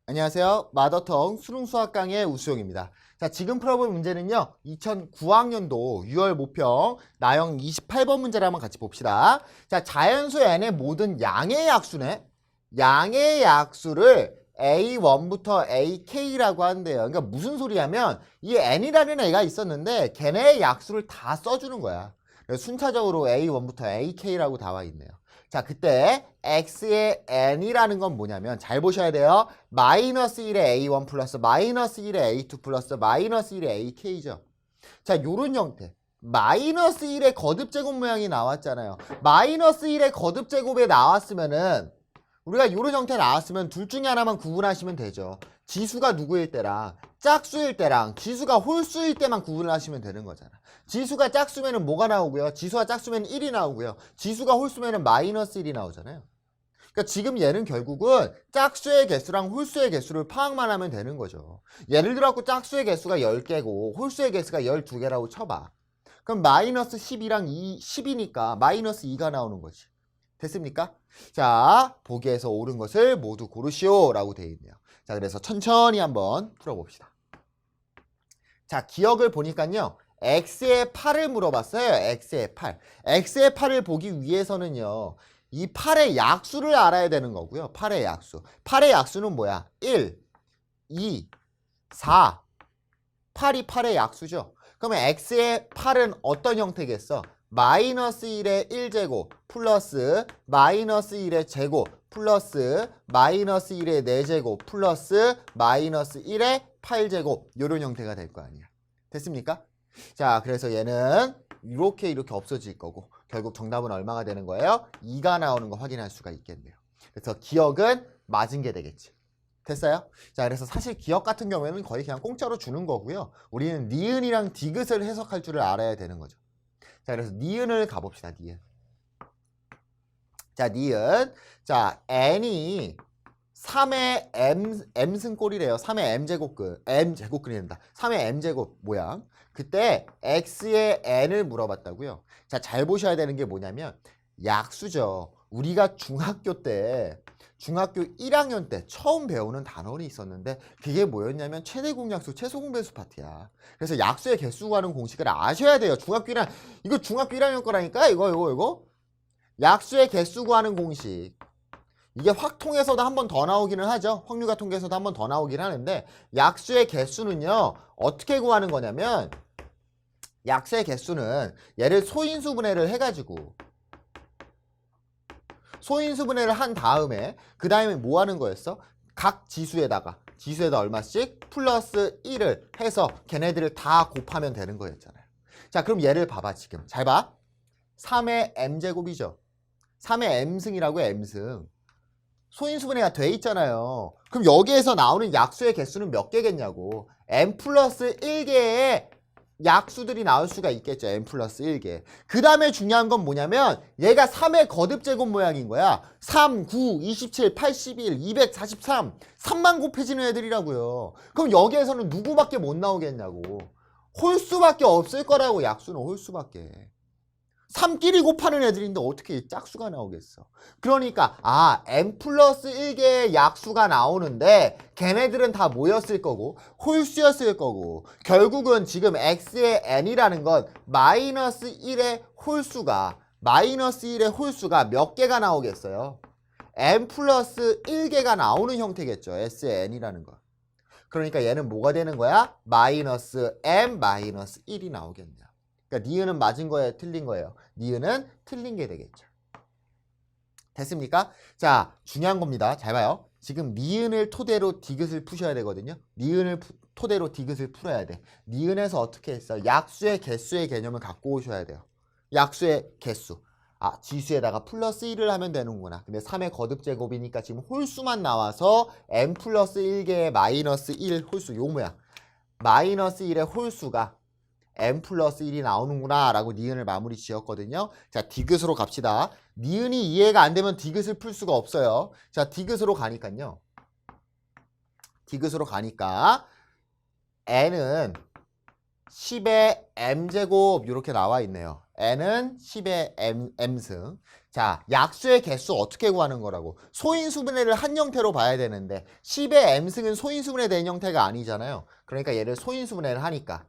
안녕하세요. 마더텅 수능수학 강의 우수용입니다. 자, 지금 풀어볼 문제는요. 2009학년도 6월 모평 나형 28번 문제를 한번 같이 봅시다. 자, 자연수 n의 모든 양의 약수네. 양의 약수를 A1부터 AK라고 한대요. 그러니까 무슨 소리냐면 이 n이라는 애가 있었는데 걔네의 약수를 다 써주는 거야. 그래서 순차적으로 A1부터 AK라고 나와 있네요. 자, 그때 x의 n이라는 건 뭐냐면 잘 보셔야 돼요. 마이너스 1의 a1 플러스 마이너스 1의 a2 플러스 마이너스 1의 ak죠. 자, 요런 형태. 마이너스 1의 거듭제곱 모양이 나왔잖아요. 마이너스 1의 거듭제곱에 나왔으면은 우리가 요런 형태 나왔으면 둘 중에 하나만 구분하시면 되죠. 지수가 누구일 때랑 짝수일 때랑 지수가 홀수일 때만 구분을 하시면 되는 거잖아. 지수가 짝수면은 뭐가 나오고요? 지수가 짝수면 1이 나오고요. 지수가 홀수면은 마이너스 1이 나오잖아요. 그러니까 지금 얘는 결국은 짝수의 개수랑 홀수의 개수를 파악만 하면 되는 거죠. 예를 들어 짝수의 개수가 10개고 홀수의 개수가 12개라고 쳐봐. 그럼 마이너스 10이랑 10이니까 마이너스 2가 나오는 거지. 됐습니까? 자, 보기에서 옳은 것을 모두 고르시오 라고 되어 있네요. 자, 그래서 천천히 한번 풀어봅시다. 자, 기억을 보니까요. x의 8을 물어봤어요. x의 8. x의 8을 보기 위해서는요. 이 8의 약수를 알아야 되는 거고요. 8의 약수. 8의 약수는 뭐야? 1, 2, 4. 8이 8의 약수죠. 그러면 x의 8은 어떤 형태겠어? 마이너스 1의 1제곱 플러스 마이너스 1의 제곱 플러스 마이너스 1의 4제곱 플러스 마이너스 1의 8제곱 이런 형태가 될 거 아니야. 됐습니까? 자, 그래서 얘는 이렇게 없어질 거고 결국 정답은 얼마가 되는 거예요? 2가 나오는 거 확인할 수가 있겠네요. 그래서 기억은 맞은 게 되겠지. 됐어요? 자, 그래서 사실 기억 같은 경우에는 거의 그냥 공짜로 주는 거고요. 우리는 니은이랑 디귿을 해석할 줄을 알아야 되는 거죠. 자, 그래서 니은을 가봅시다. 니은. 자, 니은. 자, n이 3의 m승꼴이래요. 3의 m제곱근이 된다. 3의 m제곱 모양. 그때 x의 n을 물어봤다고요. 자, 잘 보셔야 되는 게 뭐냐면 약수죠. 우리가 중학교 1학년 때 처음 배우는 단원이 있었는데 그게 뭐였냐면 최대공약수, 최소공배수 파트야. 그래서 약수의 개수 구하는 공식을 아셔야 돼요. 이거 중학교 1학년 거라니까? 이거. 약수의 개수 구하는 공식. 이게 확통에서도 한 번 더 나오기는 하죠. 확률과 통계에서도 한 번 더 나오긴 하는데 약수의 개수는요. 어떻게 구하는 거냐면 약수의 개수는 얘를 소인수분해를 해가지고 소인수분해를 한 다음에 그 다음에 뭐 하는 거였어? 각 지수에다 얼마씩 플러스 1을 해서 걔네들을 다 곱하면 되는 거였잖아요. 자, 그럼 얘를 봐봐. 지금 잘 봐. 3의 m제곱이죠. 3의 m승이라고 m승. 소인수분해가 돼 있잖아요. 그럼 여기에서 나오는 약수의 개수는 몇 개겠냐고. m 플러스 1개의 약수들이 나올 수가 있겠죠. m 플러스 1개. 그 다음에 중요한 건 뭐냐면 얘가 3의 거듭제곱 모양인 거야. 3, 9, 27, 81, 243. 3만 곱해지는 애들이라고요. 그럼 여기에서는 누구밖에 못 나오겠냐고. 홀수밖에 없을 거라고. 약수는 홀수밖에. 3끼리 곱하는 애들인데 어떻게 짝수가 나오겠어. 그러니까 m 플러스 1개의 약수가 나오는데 걔네들은 다 뭐였을 거고 홀수였을 거고 결국은 지금 x의 n이라는 건 마이너스 1의 홀수가 몇 개가 나오겠어요. m 플러스 1개가 나오는 형태겠죠. s의 n이라는 건. 그러니까 얘는 뭐가 되는 거야? 마이너스 m 마이너스 1이 나오겠네요. 그러니까 니은은 맞은 거예요? 틀린 거예요? 니은은 틀린 게 되겠죠. 됐습니까? 자, 중요한 겁니다. 잘 봐요. 지금 니은을 토대로 디귿을 푸셔야 되거든요. 니은을 토대로 디귿을 풀어야 돼. 니은에서 어떻게 했어? 약수의 개수의 개념을 갖고 오셔야 돼요. 약수의 개수. 지수에다가 플러스 1을 하면 되는구나. 근데 3의 거듭제곱이니까 지금 홀수만 나와서 m 플러스 1개의 마이너스 1 홀수 요 모양. 마이너스 1의 홀수가 m 플러스 1이 나오는구나 라고 니은을 마무리 지었거든요. 자, 디귿으로 갑시다. 니은이 이해가 안 되면 디귿을 풀 수가 없어요. 자, 디귿으로 가니까요. 디귿으로 가니까 n은 10의 m제곱 이렇게 나와 있네요. n은 10의 m승. 자, 약수의 개수 어떻게 구하는 거라고? 소인수분해를 한 형태로 봐야 되는데 10의 m승은 소인수분해 된 형태가 아니잖아요. 그러니까 얘를 소인수분해를 하니까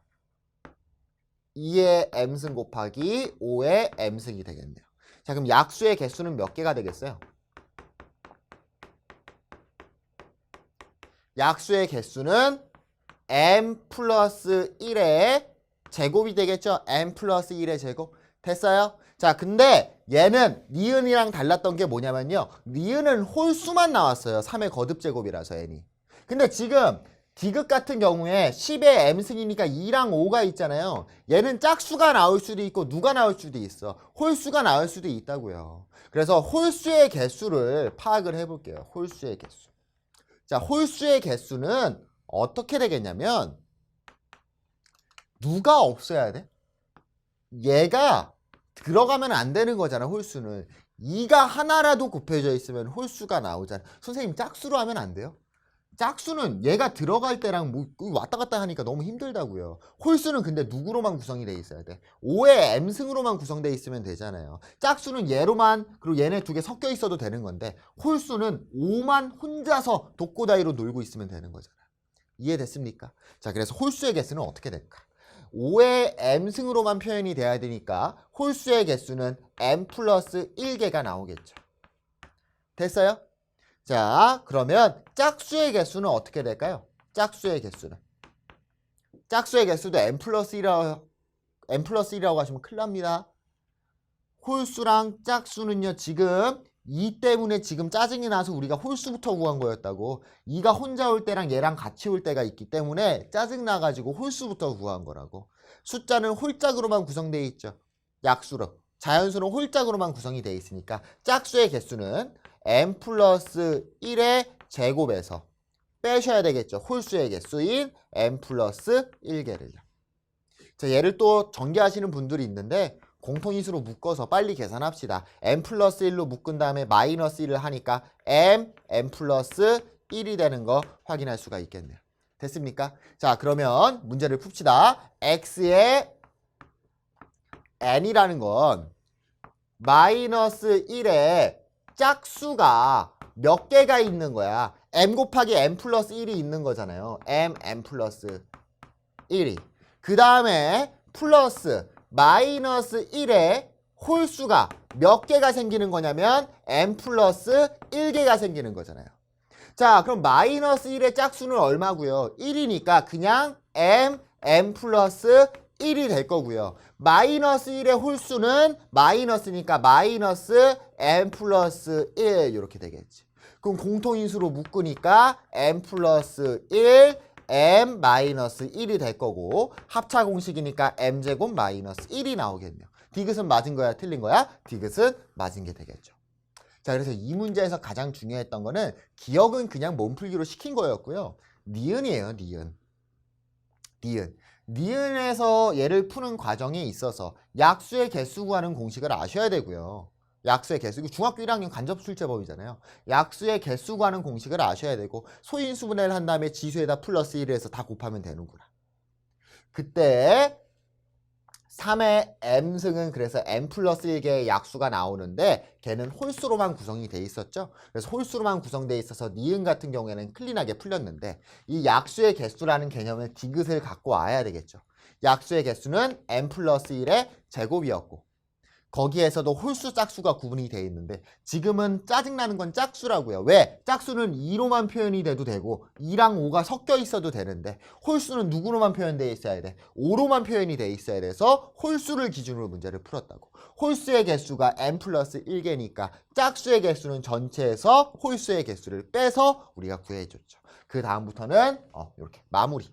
2의 m승 곱하기 5의 m승이 되겠네요. 자, 그럼 약수의 개수는 몇 개가 되겠어요? 약수의 개수는 m 플러스 1의 제곱이 되겠죠? m 플러스 1의 제곱. 됐어요? 자, 근데 얘는 니은이랑 달랐던 게 뭐냐면요. 니은은 홀수만 나왔어요. 3의 거듭제곱이라서 n이. 근데 지금 디귿 같은 경우에 10의 m승이니까 2랑 5가 있잖아요. 얘는 짝수가 나올 수도 있고 누가 나올 수도 있어. 홀수가 나올 수도 있다고요. 그래서 홀수의 개수를 파악을 해볼게요. 홀수의 개수. 자, 홀수의 개수는 어떻게 되겠냐면 누가 없어야 돼? 얘가 들어가면 안 되는 거잖아. 홀수는 2가 하나라도 곱해져 있으면 홀수가 나오잖아. 선생님 짝수로 하면 안 돼요? 짝수는 얘가 들어갈 때랑 뭐 왔다 갔다 하니까 너무 힘들다고요. 홀수는 근데 누구로만 구성이 돼 있어야 돼? 5의 m승으로만 구성돼 있으면 되잖아요. 짝수는 얘로만 그리고 얘네 두 개 섞여 있어도 되는 건데 홀수는 5만 혼자서 독고다이로 놀고 있으면 되는 거잖아. 이해됐습니까? 자, 그래서 홀수의 개수는 어떻게 될까? 5의 m승으로만 표현이 돼야 되니까 홀수의 개수는 m 플러스 1개가 나오겠죠. 됐어요? 자, 그러면 짝수의 개수는 어떻게 될까요? 짝수의 개수는. 짝수의 개수도 m 플러스 1이라고 하시면 큰일 납니다. 홀수랑 짝수는요, 지금 2 때문에 지금 짜증이 나서 우리가 홀수부터 구한 거였다고. 2가 혼자 올 때랑 얘랑 같이 올 때가 있기 때문에 짜증 나가지고 홀수부터 구한 거라고. 숫자는 홀짝으로만 구성되어 있죠. 약수로. 자연수는 홀짝으로만 구성이 되어 있으니까 짝수의 개수는 m 플러스 1의 제곱에서 빼셔야 되겠죠. 홀수의 개수인 m 플러스 1개를요. 자, 얘를 또 전개하시는 분들이 있는데 공통인수로 묶어서 빨리 계산합시다. m 플러스 1로 묶은 다음에 마이너스 1을 하니까 m 플러스 1이 되는 거 확인할 수가 있겠네요. 됐습니까? 자, 그러면 문제를 풉시다. x의 n이라는 건 마이너스 1의 짝수가 몇 개가 있는 거야? m 곱하기 m 플러스 1이 있는 거잖아요. m 플러스 1이. 그 다음에 플러스 마이너스 1의 홀수가 몇 개가 생기는 거냐면 m 플러스 1개가 생기는 거잖아요. 자, 그럼 마이너스 1의 짝수는 얼마고요? 1이니까 그냥 m 플러스 1이 될 거고요. 마이너스 1의 홀수는 마이너스니까 마이너스 m 플러스 1 이렇게 되겠지. 그럼 공통인수로 묶으니까 m 플러스 1, m 마이너스 1이 될 거고 합차 공식이니까 m제곱 마이너스 1이 나오겠네요. 디귿은 맞은 거야? 틀린 거야? 디귿은 맞은 게 되겠죠. 자, 그래서 이 문제에서 가장 중요했던 거는 기억은 그냥 몸풀기로 시킨 거였고요. 니은이에요. 니은에서 얘를 푸는 과정에 있어서 약수의 개수 구하는 공식을 아셔야 되고요. 약수의 개수, 중학교 1학년 간접술제법이잖아요. 약수의 개수 구하는 공식을 아셔야 되고 소인수분해를 한 다음에 지수에다 플러스 1을 해서 다 곱하면 되는구나. 그때 3의 m승은 그래서 m 플러스 1개의 약수가 나오는데 걔는 홀수로만 구성이 돼 있었죠. 그래서 홀수로만 구성돼 있어서 니은 같은 경우에는 클린하게 풀렸는데 이 약수의 개수라는 개념을 디귿을 갖고 와야 되겠죠. 약수의 개수는 m 플러스 1의 제곱이었고 거기에서도 홀수 짝수가 구분이 되어 있는데 지금은 짜증나는 건 짝수라고요. 왜? 짝수는 2로만 표현이 돼도 되고 2랑 5가 섞여 있어도 되는데 홀수는 누구로만 표현되어 있어야 돼? 5로만 표현이 돼 있어야 돼서 홀수를 기준으로 문제를 풀었다고. 홀수의 개수가 m 플러스 1개니까 짝수의 개수는 전체에서 홀수의 개수를 빼서 우리가 구해줬죠. 그 다음부터는 이렇게 마무리.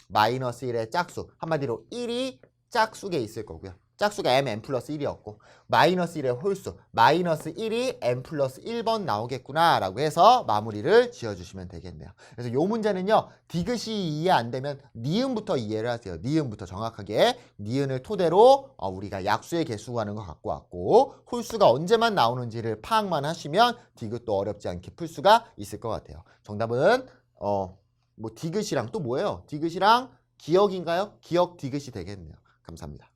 마이너스 1의 짝수. 한마디로 1이 짝수에 있을 거고요. 짝수가 m 플러스 1이었고 마이너스 1의 홀수 마이너스 1이 m 플러스 1번 나오겠구나 라고 해서 마무리를 지어주시면 되겠네요. 그래서 이 문제는요. 디귿이 이해 안 되면 니은부터 이해를 하세요. 니은부터 정확하게 니은을 토대로 우리가 약수의 개수 구하는 거 갖고 왔고 홀수가 언제만 나오는지를 파악만 하시면 디귿도 어렵지 않게 풀 수가 있을 것 같아요. 정답은 뭐 디귿이랑 또 뭐예요? 디귿이랑 기억인가요? 기억 디귿이 되겠네요. 감사합니다.